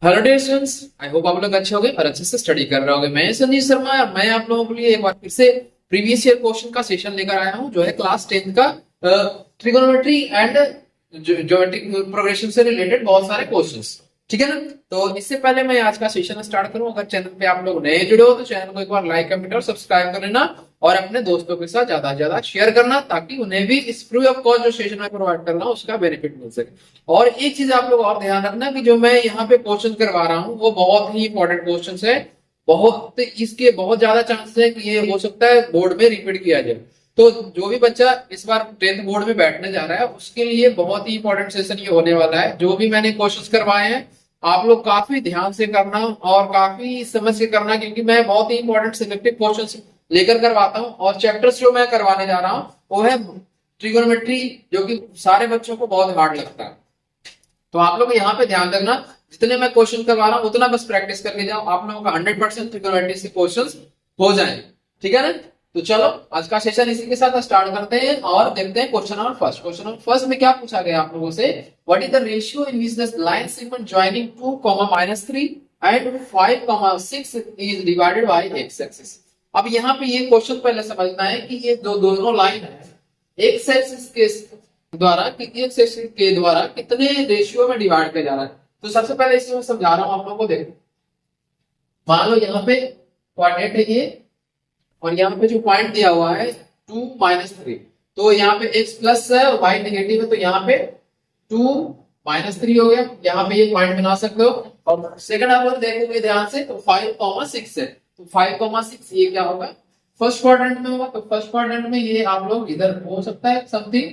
Hello dear students, I hope आप लोग अच्छे होंगे और अच्छे से स्टडी कर रहे होंगे। मैं संजीव शर्मा और मैं आप लोगों के लिए एक बार फिर से प्रीवियस ईयर क्वेश्चन का सेशन लेकर आया हूं, जो है क्लास 10th का ट्रिगोनोमेट्री एंड ज्योमेट्रिक प्रोग्रेशन से रिलेटेड बहुत सारे क्वेश्चंस। ठीक है ना। तो इससे पहले मैं आज का सेशन स्टार्ट करूं, अगर चैनल पे आप लोग नए जुड़े हो तो चैनल को एक बार लाइक कमेंट और सब्सक्राइब कर लेना और अपने दोस्तों के साथ ज्यादा से ज्यादा शेयर करना, ताकि उन्हें भी इस फ्री ऑफ कॉस्ट जो सेशन में प्रोवाइड कर रहा हूं उसका बेनिफिट मिल सके। और एक चीज आप लोग और ध्यान रखना कि जो मैं यहाँ पे क्वेश्चन करवा रहा हूँ वो बहुत ही इंपॉर्टेंट क्वेश्चन है। बहुत इसके बहुत ज्यादा चांसेस है कि ये हो सकता है बोर्ड में रिपीट किया जाए। तो जो भी बच्चा इस बार 10th बोर्ड में बैठने जा रहा है उसके लिए बहुत ही इंपॉर्टेंट सेशन ये होने वाला है। जो भी मैंने क्वेश्चंस करवाए हैं आप लोग काफी ध्यान से करना और काफी समझ के करना, क्योंकि मैं बहुत ही इंपॉर्टेंट सिलेक्टिव क्वेश्चंस लेकर करवाता हूँ। और चैप्टर्स जो मैं करवाने जा रहा हूँ वो है ट्रिगोनोमेट्री, जो कि सारे बच्चों को बहुत हार्ड लगता है। तो आप लोग यहाँ पे ध्यान रखना, जितने मैं क्वेश्चन करवा रहा हूँ उतना बस प्रैक्टिस करके जाओ, आप लोगों का 100% ट्रिगोनोमेट्री से क्वेश्चंस हो जाए। ठीक है ना। तो चलो आज का सेशन इसी के साथ स्टार्ट करते हैं और देखते हैं question number first. Question number first में क्या पूछा गया आप लोगों से, what is the ratio in which the line segment joining 2, -3 and 5, 6 is divided by x axis. अब यहाँ पे ये क्वेश्चन पहले समझना है कि ये दोनों लाइन है एक्स एक्सिस के द्वारा के द्वारा कितने रेशियो में डिवाइड किया जा रहा है। तो सबसे पहले इसमें समझा रहा हूं आप लोगों को। देखो, मान लो यहाँ पे कोऑर्डिनेट है ये और यहाँ पे जो पॉइंट दिया हुआ है 2, -3, तो यहाँ पे x प्लस है और y नेगेटिव है, तो यहाँ पे 2, -3 हो गया। यहाँ पे ये पॉइंट बना सकते हो। और सेकंड आप लोग देखोगे ध्यान से तो 5, 6 है, तो 5, 6 ये क्या होगा, फर्स्ट क्वाड्रेंट में होगा। तो फर्स्ट क्वाड्रेंट में ये आप लोग इधर हो सकता है समथिंग,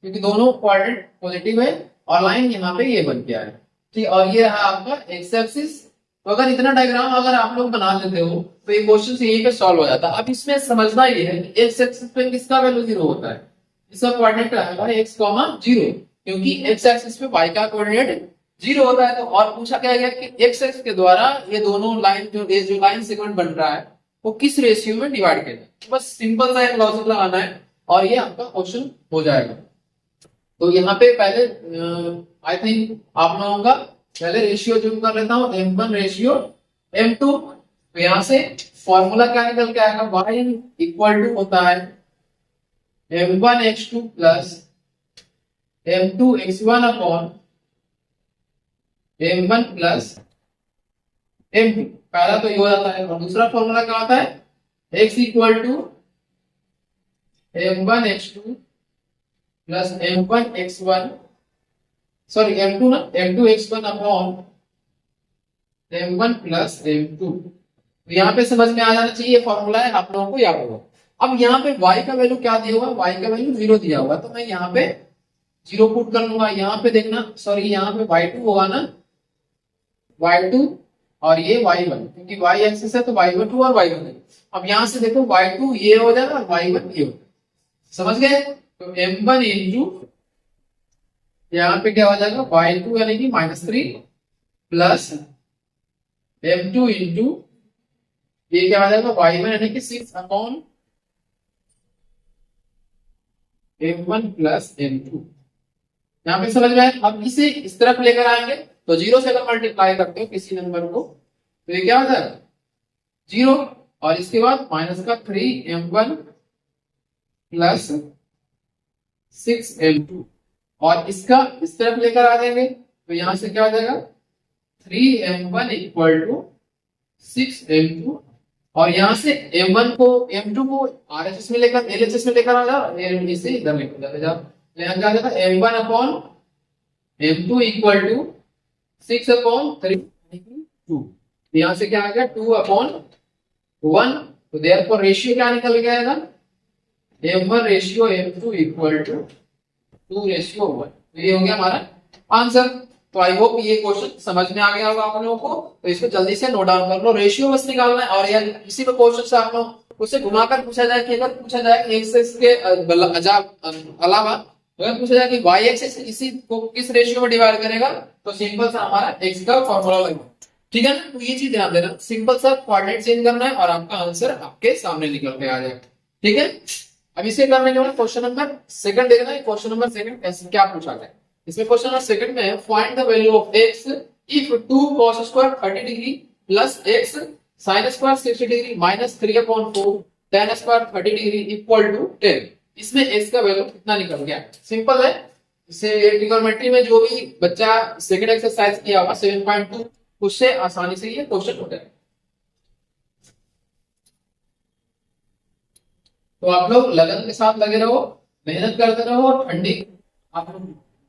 क्योंकि दोनों क्वाड्रेंट पॉजिटिव है और लाइन यहाँ पे ये बन गया है। ठीक, और ये रहा आपका एक्स एक्सिस। तो अगर इतना डायग्राम अगर आप लोग बना लेते हो तो ये क्वेश्चन यहीं पे सॉल्व हो जाता है। अब इसमें समझना ये है कि एक्स एक्सिस पे किसका वैल्यू 0 होता है, इसका कोऑर्डिनेट आएगा x,0, क्योंकि एक्स एक्सिस पे y का कोऑर्डिनेट 0 होता है। तो और पूछा क्या गया कि एक्स एक्सिस के द्वारा ये दोनों लाइन जो लाइन सेगमेंट बन रहा है वो किस रेशियो में डिवाइड किया जाए। बस सिंपल सा एक लॉजिक लगाना है और ये आपका क्वेश्चन हो जाएगा। तो यहाँ पे पहले आई थिंक आप लोगों का पहले रेशियो जो कर लेता हूँ m1 रेशियो m2। तो यहाँ से फॉर्मूला क्या निकल के आएगा, y इक्वल टू होता है m1x2 plus m2x1 upon m1 plus m2। पहला तो ये हो जाता है। और दूसरा फॉर्मूला क्या होता है, x equal to m1x2 plus m1x1, sorry m2 ना, m2x1 upon m1 plus m2। तो यहाँ पे समझ में आ जाना चाहिए, फॉर्मूला है आप लोगों को याद होगा। अब यहाँ पे y का वैल्यू क्या दिया हुआ, y का वैल्यू 0 दिया हुआ, तो मैं यहाँ पे 0 पुट कर लूंगा। यहाँ पे देखना, सॉरी यहाँ पे y2 होगा ना, y2 और ये y1, क्योंकि y एक्सिस है तो y1 और y1 है। अब यहाँ से देखो y2 ये हो जाएगा और y1 ये हो, समझ गए। तो m1 इंटू यहाँ पे क्या हो जाएगा y2 यानी कि -3 प्लस m2 इंटू ये क्या हो जाएगा y1 यानी कि 6 अपॉन m1 प्लस m2। यहाँ पे समझ में आया। अब इसे इस तरफ लेकर आएंगे तो 0 से अगर मल्टीप्लाई करते हो किसी नंबर को तो ये क्या हो जाएगा 0, और इसके बाद माइनस का 3m1 प्लस 6m2, और इसका इस तरफ लेकर आ जाएंगे तो यहां से क्या हो जाएगा 3m1 इक्वल टू 6m2, और यहां से m1 को m2 को RHS में लेकर LHS में लेकर आ जाओ, इसे इधर लेकर जाओ, यहां क्या जाएगा m1 upon m2 equal to 6 upon 3 2। यहां से क्या आ गया 2 अपॉन 1। तो देयरफॉर रेशियो क्या निकल के आएगा m1 ratio m2 equal to 2:1। तो ये हो गया हमारा आंसर। तो आई होप ये क्वेश्चन समझ में आ गया होगा आप लोगों को। तो इसको जल्दी से नोट डाउन कर लो, रेशियो बस निकालना है। और यार इसी में क्वेश्चन से आप लोग उससे घुमाकर पूछा जाए कि अगर पूछा जाए कि एक्स के अलावा अगर पूछा जाए कि y एक्सिस इसी को किस रेशियो में डिवाइड करेगा, तो सिंपल सा हमारा x का फॉर्मूला लगेगा। ठीक है ना। तो ये चीज ध्यान देना, सिंपल सा कोऑर्डिनेट चेंज करना है और आपका आंसर आपके सामने निकल के आ जाएगा। ठीक है। अब इसे करने के बाद क्वेश्चन नंबर सेकंड देखना है। क्वेश्चन नंबर सेकंड क्या पूछा गया, इसमें क्वेश्चन नंबर सेकंड में find the value of x if 2 cos square 30 degree plus x sin square 60 degree minus 3/4 tan square 30 degree equal to 10, इसमें x का वैल्यू कितना निकल गया? सिंपल है। इसे ट्रिगोनोमेट्री में जो भी बच्चा सेकंड एक्सरसाइज किया होगा 7.2 उससे आसानी से ये क्वेश्चन हो जाए। तो आप लोग लगन के साथ लगे रहो, मेहनत करते रहो। ठंडी आप लोग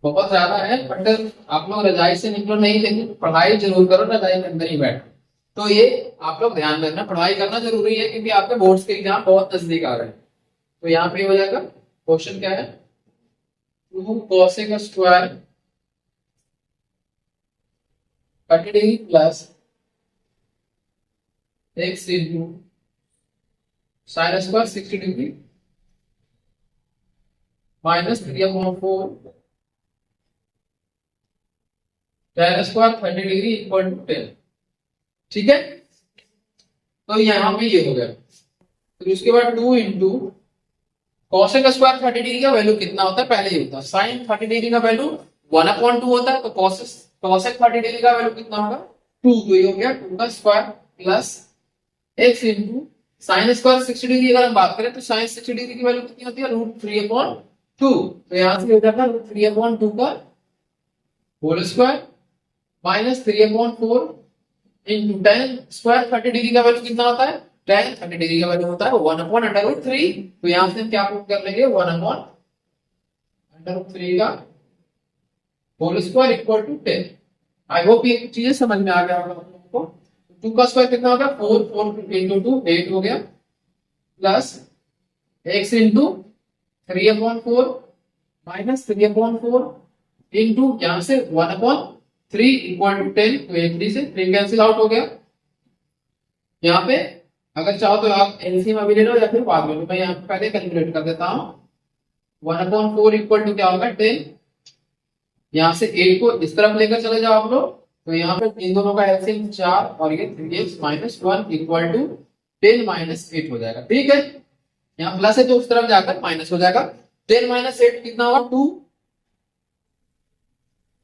बहुत ज्यादा है, बट आप लोग रजाई से निकलो नहीं, लेकिन पढ़ाई जरूर करो, रजाई के अंदर ही बैठो। तो ये आप लोग ध्यान रखना, पढ़ाई करना जरूरी है क्योंकि आपके बोर्ड्स के एग्जाम बहुत नजदीक आ रहे हैं। तो यहाँ पे हो जाएगा क्वेश्चन क्या है, 2 cosec square 30 degree plus x into sine square 60 degree minus 3/4 tan square 30 degree equal to 10। ठीक है, तो यहाँ पे ये हो गया। तो उसके बाद 2 इंटू कॉसेक स्क्वायर 30 डिग्री का वैल्यू कितना होता है, पहले ही होता है साइन 30 डिग्री का वैल्यू 1/2 होता है। तो कॉसेक 30 डिग्री का वैल्यू कितना होगा 2, तो ये हो गया 2 का square plus x into sine square 60 degree. अगर हम बात करें तो साइन 60 डिग्री की वैल्यू कितनी होती है √3/2। तो यहां से हो जाता है √3/2 का whole square minus 3/4 into tan square 30 degree का वैल्यू कितना होता है, tan 30 डिग्री का वैल्यू होता है 1/√3। तो यहां से हम क्या प्रूव कर लेंगे 1/√3 का whole square equal to 10। I hope ये चीजें समझ में आ गया आप लोगों को। 2 का स्क्वायर कितना हो गया 4 इंटू 2 8 हो गया plus x into 3/4 minus 3/4 into यहां से 1/3 इक्वल टू 10। तो 3 से 3 कैंसिल आउट हो गया। यहाँ पे अगर चाहो तो आप एलसीएम अभी ले लो या फिर बाद में लो, मैं यहाँ पे पहले कैलकुलेट कर देता हूँ। 1/4 इक्वल टू क्या होगा 10। यहाँ से 8 को इस तरफ लेकर चले जाओ आप लोग, तो यहाँ पे इन दोनों का एलसीएम 4 और ये 3x minus 1 equal to 10 minus 8 हो जाएगा। ठीक है, यहाँ प्लस है तो उस तरफ जाकर माइनस हो जाएगा। 10 माइनस 8 कितना होगा 2,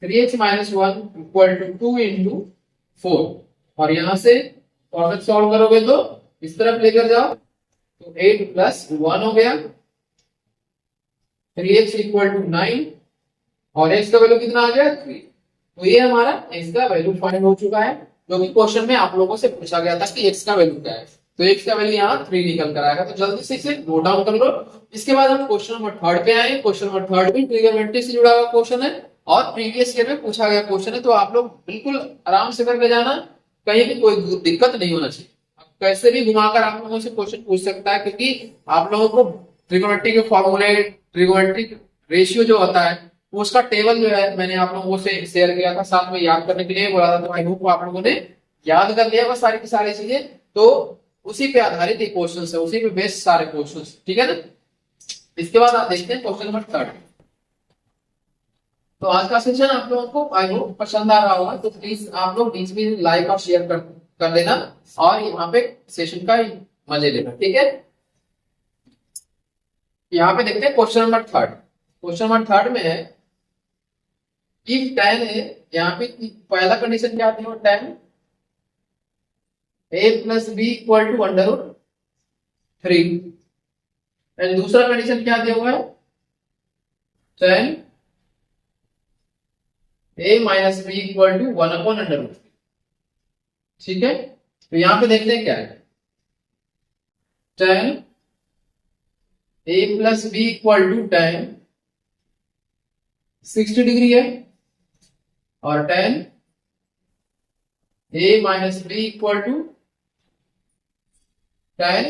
3x minus 1 equal to 2 into 4। और यहाँ से प्रोडक्ट सॉल्व करोगे तो इस तरफ लेकर जाओ तो 8 प्लस 1 हो गया, 3x इक्वल टू 9 और x का वैल्यू कितना आ गया 3। तो ये हमारा x का वैल्यू फाइंड हो चुका है, जो कि क्वेश्चन में आप लोगों से पूछा गया था कि x का वैल्यू क्या है। तो x का वैल्यू यहाँ 3 निकल कर आएगा। तो जल्दी से इसे नोट डाउन कर लो। इसके बाद हम क्वेश्चन नंबर 3 पे आए। क्वेश्चन नंबर 3 भी ट्रिगोनोमेट्री से जुड़ा हुआ क्वेश्चन है और प्रीवियस ईयर में पूछा गया क्वेश्चन है। तो आप लोग बिल्कुल आराम से करके जाना, कहीं भी कोई दिक्कत नहीं होना चाहिए। कैसे भी घुमाकर आप लोगों से क्वेश्चन पूछ सकता है, क्योंकि आप लोगों को ट्रिगोनोमेट्री के फॉर्मूले, ट्रिगोनोमेट्रिक रेशियो जो होता है उसका टेबल जो है मैंने आप लोगों से शेयर किया था, साथ में याद करने के लिए बोला था। तो आई होप आप लोगों ने याद कर लिया बस सारी की सारी चीजें। तो उसी पे आधारित ये क्वेश्चन है, उसी पे बेस्ड सारे क्वेश्चन। ठीक है ना। इसके बाद आप देखते हैं क्वेश्चन नंबर 3। तो आज का सेशन आप लोगों को आई होप पसंद आ रहा होगा। तो प्लीज आप लोग बीच में लाइक और शेयर कर देना और यहाँ पे सेशन का मजे लेना। ठीक है, यहाँ पे देखते हैं क्वेश्चन नंबर 3। क्वेश्चन नंबर 3 में है इफ tan है, यहाँ पे पहला कंडीशन क्या आती है tan a plus B equal to √3 and दूसरा कंडीशन क्या दिया हुआ है tan a minus B equal to 1/√3। ठीक है, तो यहां पे देखते हैं क्या है tan a plus B equal to tan 60 degree है और tan a minus B equal to tan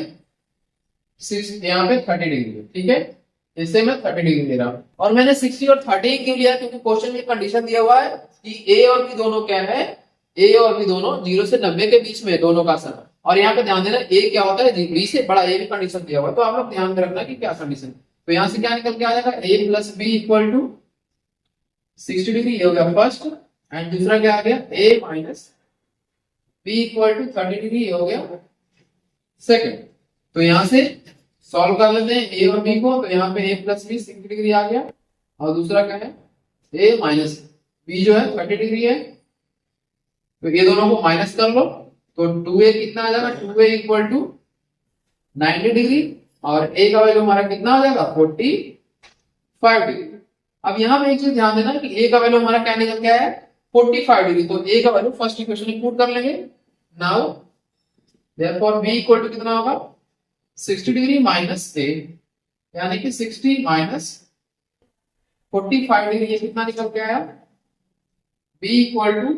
6 यहाँ पे 30 डिग्री है। ठीक है, इससे मैं 30 डिग्री ले रहा हूं। और मैंने 60 और 30 क्यों लिया, क्योंकि क्वेश्चन में कंडीशन दिया हुआ है कि a और b दोनों क्या है, a और b दोनों 0 से 90 के बीच में दोनों का सम। और यहाँ पे ध्यान देना a क्या होता है b से बड़ा, a भी कंडीशन दिया हुआ है। तो आप लोग ध्यान में रखना कि क्या कंडीशन। तो यहाँ से क्या निकल के आ जाएगा a plus B equal to 60 degree, ये हो गया फर्स्ट। एंड दूसरा क्या आ गया a minus B equal to 30 degree, ये हो गया सेकंड। तो यहाँ से सॉल्व कर लेते हैं a और b को। तो यहाँ पे a प्लस बी 60 डिग्री आ गया और दूसरा क्या है a माइनस बी जो है 30 डिग्री है। तो ये दोनों को माइनस कर लो, तो 2a कितना आ जाएगा, 2a इक्वल टू 90 डिग्री, और a का वैल्यू हमारा कितना आ जाएगा, 45 डिग्री। अब यहाँ पे एक चीज ध्यान देना कि a का वैल्यू हमारा क्या निकल गया है, 45 डिग्री, तो a का वैल्यू फर्स्ट इक्वेशन में पुट कर लेंगे। Now therefore b equal to कितना होगा, 60 डिग्री माइनस a, यानी कि 60 माइनस 45 डिग्री, ये कितना निकल गया है, b इक्वल टू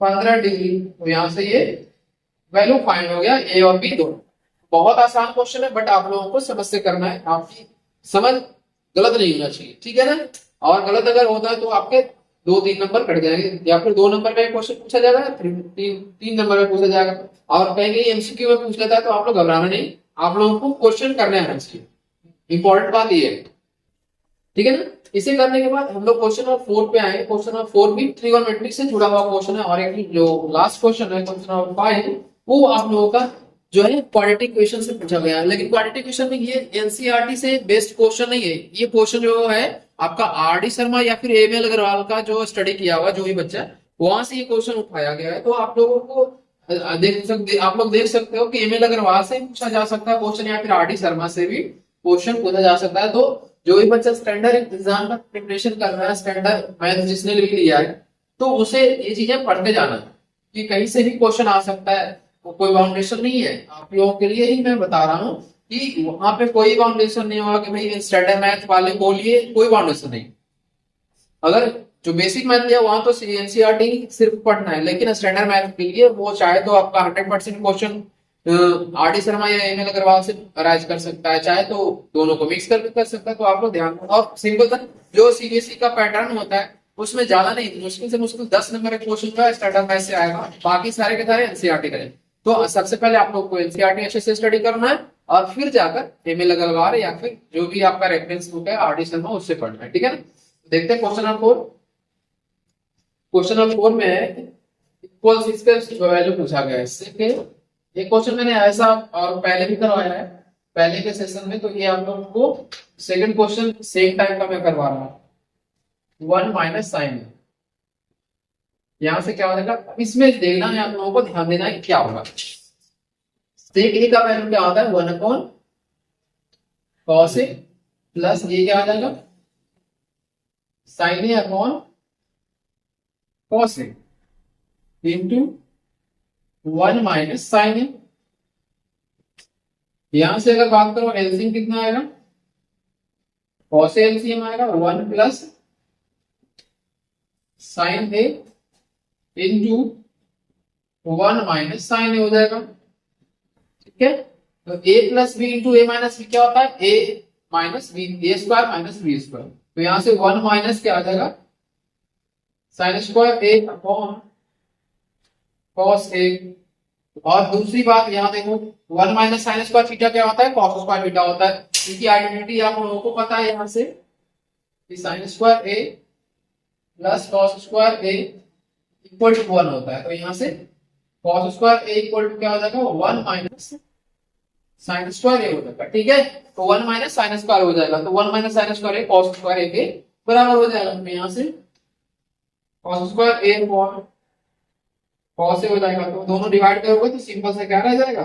15 डिग्री। तो यहां से ये वैल्यू फाइंड हो गया a और b दोनों। बहुत आसान क्वेश्चन है, बट आप लोगों को समझ से करना है, आपकी समझ गलत नहीं होना चाहिए, ठीक है ना। और गलत अगर होता है तो आपके 2-3 नंबर कट जाएंगे, या फिर 2 नंबर में क्वेश्चन पूछा जाएगा, 3 नंबर में पूछा जाएगा, और कहीं कहीं एमसीक्यू में पूछ लेता है, तो आप लोग घबराना नहीं, आप लोगों को क्वेश्चन करने आना चाहिए, इंपॉर्टेंट बात ये है, ठीक है ना। इसे करने के बाद हम लोग क्वेश्चन नंबर 4 पे आए। क्वेश्चन नंबर 4 भी ट्रिगोनोमेट्री से जुड़ा हुआ क्वेश्चन है, और एक जो लास्ट क्वेश्चन है क्वेश्चन नंबर 5, वो आप लोगों का जो है क्वाड्रेटिक इक्वेशन से पूछा गया है। लेकिन क्वाड्रेटिक इक्वेशन में ये एनसीईआरटी से बेस्ड क्वेश्चन नहीं है, ये क्वेश्चन जो है आपका आरडी शर्मा या फिर एमएल अग्रवाल का जो स्टडी किया हुआ जो भी बच्चा, वहां से ये क्वेश्चन उठाया गया है। तो आप लोगों को आप लोग देख सकते हो कि एमएल अग्रवाल से पूछा जा सकता है क्वेश्चन, या फिर आरडी शर्मा से भी क्वेश्चन पूछा जा सकता है। तो जो भी बच्चा स्टैंडर्ड एग्जाम का प्रिपरेशन कर रहा है, स्टैंडर्ड मैथ जिसने भी लिया है, तो उसे ये चीजें पढ़ते जाना कि कहीं से भी क्वेश्चन आ सकता है, वो कोई बाउंडेशन नहीं है। आप लोगों के लिए ही मैं बता रहा हूँ कि वहां पे कोई बाउंडेशन नहीं होगा कि भाई स्टैंडर्ड मैथ वाले को लिए कोई बाउंडेशन नहीं। अगर जो बेसिक मैथ लिया वहां तो एनसीईआरटी सिर्फ पढ़ना है, लेकिन स्टैंडर्ड मैथ के लिए वो चाहे तो आपका 100% क्वेश्चन आरडी शर्मा या एमएल अग्रवाल से अराइज कर सकता है, चाहे तो दोनों को मिक्स करके कर सकता है। तो आप लोग ध्यान, और सिंपल था जो सीबीएसई का पैटर्न होता है उसमें ज्यादा नहीं, मुश्किल से मुश्किल 10 नंबर का क्वेश्चन का स्टैंडर्ड मैथ से आएगा, बाकी सारे के सारे एनसीईआरटी करें। तो सबसे पहले आप लोग को एनसीईआरटी अच्छे से स्टडी करना है, और फिर जाकर एमएल अग्रवाल या फिर जो भी आपका रेफरेंस बुक है आरडी शर्मा उससे पढ़ना है, ठीक है ना। देखते हैं क्वेश्चन नंबर 4। क्वेश्चन नंबर 4 में है इक्वल्स इसका वैल्यू पूछा गया है। इससे कि ये क्वेश्चन मैंने ऐसा और पहले भी करवाया है पहले के सेशन में, तो ये आप लोगों को सेकंड क्वेश्चन सेम टाइम का मैं करवा रहा हूँ। 1 माइनस साइन, यहां से क्या हो जाएगा, इसमें देखना है आप लोगों को, ध्यान देना है क्या होगा। सेक ए का वैल्यू क्या होता है, 1 अपॉन कॉस ए, प्लस ये क्या आ जाएगा, साइन ए अपॉन कॉस ए, इंटू 1 माइनस साइन ए। यहां से अगर बात करो एलसीएम कितना आएगा, कॉस ए एलसीएम आएगा 1 plus sine A into 1 minus sine A हो जाएगा, ठीक है। तो a plus B into A minus B क्या होता है, a minus B, A square minus B square. तो यहां से 1 माइनस क्या आ जाएगा, sine square A upon cos A. और दूसरी बात यहां देखो, 1 माइनस साइन स्क्वायर थीटा क्या होता है, कॉस स्क्वायर थीटा होता है। इसकी आइडेंटिटी आप लोगों को पता है यहां से, sine square A plus cos square A equal to 1 होता है। तो यहां से cos square A equal to क्या हो जाएगा, 1 माइनस साइन स्क्वायर ए हो जाएगा, ठीक है। तो 1 माइनस साइन स्क्वायर हो जाएगा, तो 1 माइनस साइन स्क्वायर ए कॉस स्क्वायर ए के बराबर हो जाएगा। तो यहां से cos square A upon cos ए हो जाएगा, तो दोनों डिवाइड करोगे तो सिंपल से क्या रह जाएगा,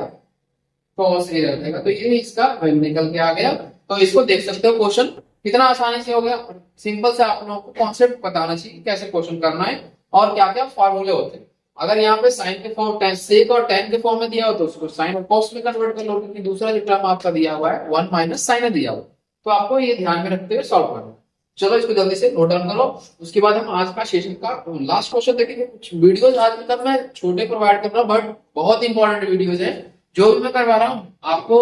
कॉस ए रह जाएगा। तो ये इसका वैल्यू निकल के आ गया। तो इसको देख सकते हो क्वेश्चन कितना आसानी से हो गया। सिंपल से आप लोगों को कॉन्सेप्ट बताना चाहिए कैसे क्वेश्चन करना है और क्या क्या फॉर्मूले होते हैं। अगर यहाँ पे साइन के फॉर्म टेन सेक और टेन के फॉर्म में दिया हो तो उसको साइन और कॉस में कन्वर्ट कर लो, क्योंकि दूसरा जो टर्म आपका दिया हुआ है 1 माइनस साइन दिया हुआ, तो आपको ये ध्यान में रखते हुए सॉल्व करना। चलो इसको जल्दी से नोट डाउन करो, उसके बाद हम आज का सेशन का लास्ट क्वेश्चन देखेंगे। कुछ वीडियोस आज मतलब मैं छोटे प्रोवाइड कर रहा हूँ, बट बहुत इंपॉर्टेंट वीडियोस है जो भी मैं करवा रहा हूँ। आपको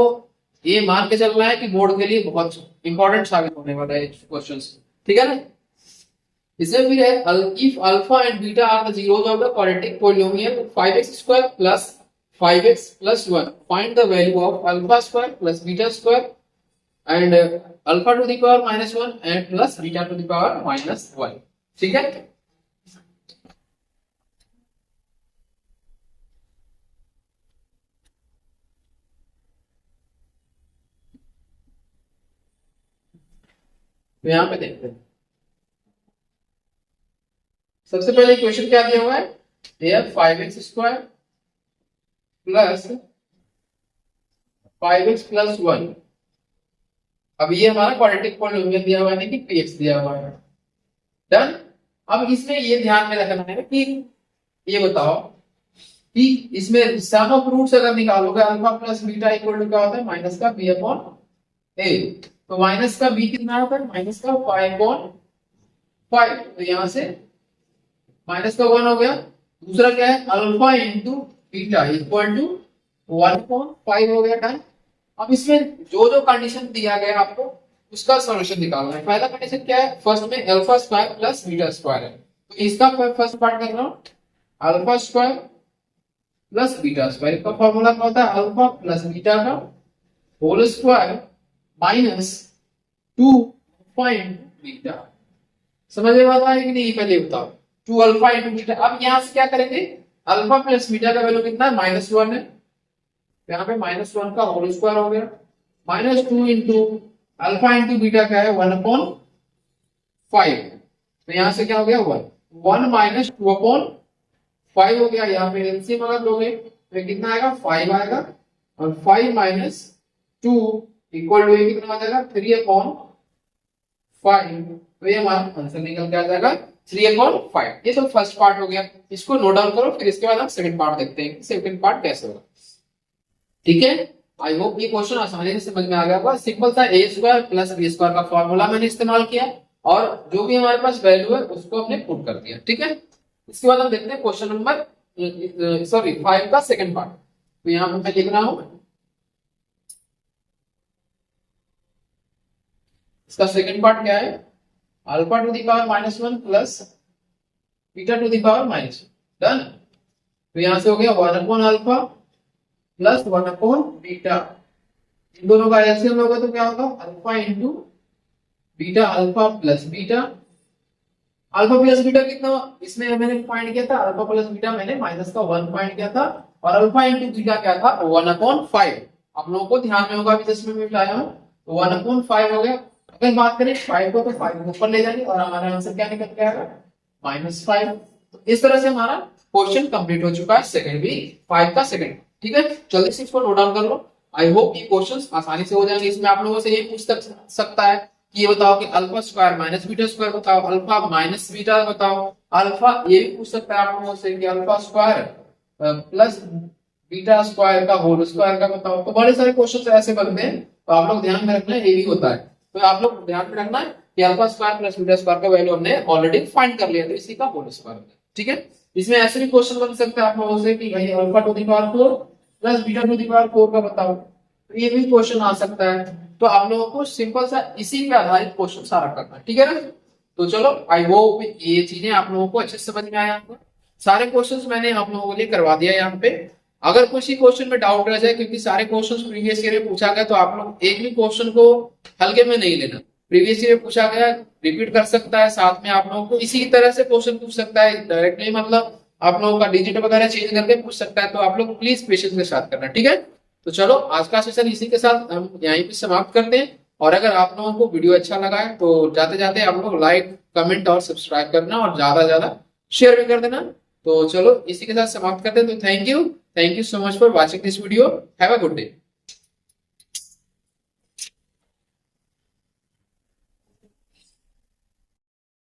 ये मान के चलना है कि बोर्ड के लिए बहुत इंपॉर्टेंट साबित होने वाला है क्वेश्चन, ठीक है ना। इसमें फिर है if alpha and beta are the zeros of the quadratic polynomial 5x square plus 5x plus 1, find the value of alpha square plus beta square and alpha to the power minus 1 and plus beta to the power minus 1, ठीक है। तो यहां पे देखते हैं, सबसे पहले question क्या दिया हुआ है, ये 5x square plus 5x plus 1। अब ये हमारा क्वाड्रेटिक पॉलिनोमियल दिया हुआ है कि px दिया हुआ है। डन। अब इसमें ये ध्यान में रखना है कि ये बताओ कि इसमें सम ऑफ रूट्स अगर निकालोगे alpha plus beta equal to क्या होता है माइनस का b अपॉन a। तो माइनस का b कितना होता है माइनस का 5/5। तो यहां से माइनस का 1 हो गया। दूसरा क्या है alpha into beta equal to 1/5 हो गया। टाइम। अब इसमें जो जो कंडीशन दिया गया आपको उसका सॉल्यूशन निकालना है। पहला कंडीशन क्या है फर्स्ट में alpha square plus beta square है। तो इसका फर्स्ट पार्ट कर रहा हूं alpha square plus beta square का फॉर्मूला क्या होता है अल्फा प्लस बीटा का होल स्क्वायर माइनस 2 बीटा। समझ में आता है कि नहीं पहले बताओ 2 अल्फा इंटू बीटा। अब यहां से क्या करेंगे अल्फा प्लस बीटा का वैल्यू कितना है -1 है। यहाँ पे -1 का होल स्क्वायर हो गया -2 इंटू अल्फा इंटू बीटा क्या है 1/5। तो यहां से क्या हो गया 1 माइनस 2/5 हो गया। यहाँ पे एलसीएम अगर लोगे तो कितना आएगा 5 आएगा और 5 माइनस 2 इक्वल टू कितना आ जाएगा 3/5। तो ये हमारा आंसर निकल के आ जाएगा 3/5। ये तो फर्स्ट पार्ट हो गया। इसको नोट डाउन करो फिर इसके बाद हम सेकंड पार्ट देखते हैं सेकंड पार्ट कैसे होगा। ठीक है। आई होप ये क्वेश्चन आसानी से समझ में आ गया होगा। सिंपल सा a square plus b square का फॉर्मूला मैंने इस्तेमाल किया और जो भी हमारे पास वैल्यू है उसको हमने पुट कर दिया। ठीक है। इसके बाद हम देखते हैं क्वेश्चन नंबर 5 का सेकंड पार्ट। तो यहाँ पे मैं लिख रहा हूं इसका सेकंड पार्ट क्या है alpha to the power -1 plus beta to the power -1। Done. तो यहां से हो गया 1 अल्फा प्लस 1 बीटा। इन दोनों का एलसीएम होगा तो क्या होगा alpha into beta alpha plus beta. Alpha plus beta कितना इसमें मैंने फाइंड किया था अल्फा प्लस बीटा मैंने -1 फाइंड किया था और अल्फा इंटू बीटा क्या था 1/5। आप लोगों को ध्यान में होगा अभी जिसमें मैं लाया हूं तो 1/5 हो गया। अगर बात करें 5 को तो 5 ऊपर ले जाएंगे और हमारा आंसर क्या निकल के आएगा -5। तो इस तरह से हमारा क्वेश्चन कंप्लीट हो चुका है सेकंड भी 5 का सेकंड। ठीक है। जल्दी से इसको नोट डाउन कर लो। आई होप ये क्वेश्चंस आसानी से हो जाएंगे। इसमें आप लोगों से ये पूछ सकता है कि ये बताओ कि alpha square minus beta square बताओ अल्फा माइनस बीटा बताओ अल्फा। ये भी पूछ सकता है आप लोगों से कि alpha square plus beta square का होल स्क्वायर का बताओ। तो बड़े सारे क्वेश्चंस ऐसे बनते हैं तो आप लोग ध्यान में रखना ये भी होता है। तो आप लोग ध्यान में रखना कि alpha square plus beta square का वैल्यू हमने ऑलरेडी फाइंड कर लिया था इसी का होल स्क्वायर। ठीक है। इसमें ऐसे भी क्वेश्चन बन सकते हैं आप लोगों से कि भाई alpha to the power 4 plus beta to the power 4 का बताओ। तो ये भी क्वेश्चन आ सकता है। तो आप लोगों को सिंपल सा इसी पे आधारित क्वेश्चन सारा करना है। ठीक है ना। तो चलो आई होप ये चीजें आप लोगों को अच्छे से समझ में आया होगा। सारे क्वेश्चंस मैंने आप लोगों के लिए करवा दिया यहाँ पे। अगर किसी क्वेश्चन में डाउट रह जाए क्योंकि सारे क्वेश्चंस प्रीवियस ईयर में पूछा गया तो आप लोग एक भी क्वेश्चन को हल्के में नहीं लेना। प्रीवियस ईयर में पूछा गया रिपीट कर सकता है साथ में आप लोगों को इसी तरह से क्वेश्चन पूछ सकता है डायरेक्टली मतलब आप लोगों का डिजिट वगैरह चेंज करके पूछ सकता है। तो आप लोग प्लीज पेशेंस के साथ करना। ठीक है। तो चलो आज का सेशन इसी के साथ हम यहीं पे समाप्त करते हैं। और अगर आप लोगों को वीडियो अच्छा लगा है तो जाते जाते आप लोग लाइक कमेंट और सब्सक्राइब करना और ज्यादा शेयर भी कर देना। तो चलो इसी के साथ समाप्त करते हैं। तो thank you so much for watching this video. Have a good day.